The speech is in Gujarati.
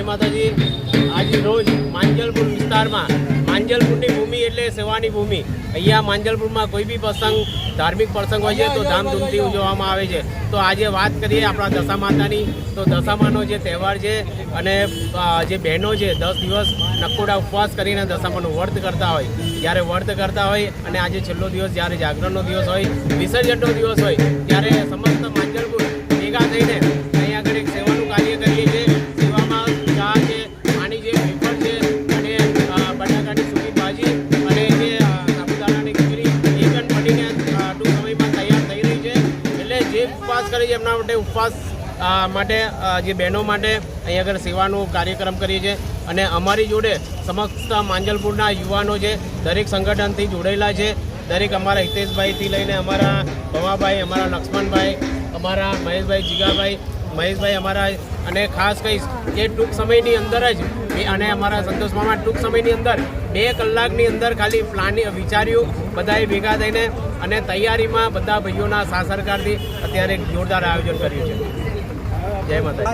માતાજી। આજ રોજ માંજલપુર વિસ્તારમાં માંજલપુરની ભૂમિ એટલે સેવાની ભૂમિ। અહીંયા માંજલપુરમાં કોઈ બી પ્રસંગ ધાર્મિક પ્રસંગ હોય છે તો ધામધૂમથી ઉજવવામાં આવે છે। તો આજે વાત કરીએ આપણા દશા માતાની, તો દશામાનો જે તહેવાર છે અને જે બહેનો છે 10 દિવસ નકોડા ઉપવાસ કરીને દશામાનું વ્રત કરતા હોય, જ્યારે વ્રત કરતા હોય અને આજે છેલ્લો દિવસ જ્યારે જાગરણનો દિવસ હોય, વિસર્જનનો દિવસ હોય, ત્યારે સમસ્ત માંજલપુર ભેગા થઈને અહીંયા આગળ એક સેવાનું કાર્ય કરીએ છીએ। સેવામાં ચા છે, પાણી છે, વેફર છે અને બટાકાની સૂકી ભાજી અને જે સાબુદાણાની ખીચડી એ પણ બનીને ટૂંક સમયમાં તૈયાર થઈ રહી છે। એટલે જે ઉપવાસ કરે છે એમના માટે ઉપવાસ માટે જે બહેનો માટે અહીંયા આગળ સેવાનો કાર્યક્રમ કરીએ છીએ। અને અમારી જોડે સમસ્ત માંજલપુરના યુવાનો છે, દરેક સંગઠનથી જોડાયેલા છે। દરેક અમારા હિતેશભાઈથી લઈને અમારા ભવાભાઈ, અમારા લક્ષ્મણભાઈ, અમારા મહેશભાઈ, જીગાભાઈ, મહેશભાઈ અમારા, અને ખાસ કહીશ કે ટૂંક સમયની અંદર જ અને અમારા સંતોષ મામા ટૂંક સમયની અંદર 2 કલાકની અંદર ખાલી પ્લાનિંગ વિચાર્યું, બધાએ ભેગા થઈને અને તૈયારીમાં બધા ભાઈઓના સાથ સરકારથી અત્યારે જોરદાર આયોજન કર્યું છે। જય માતા।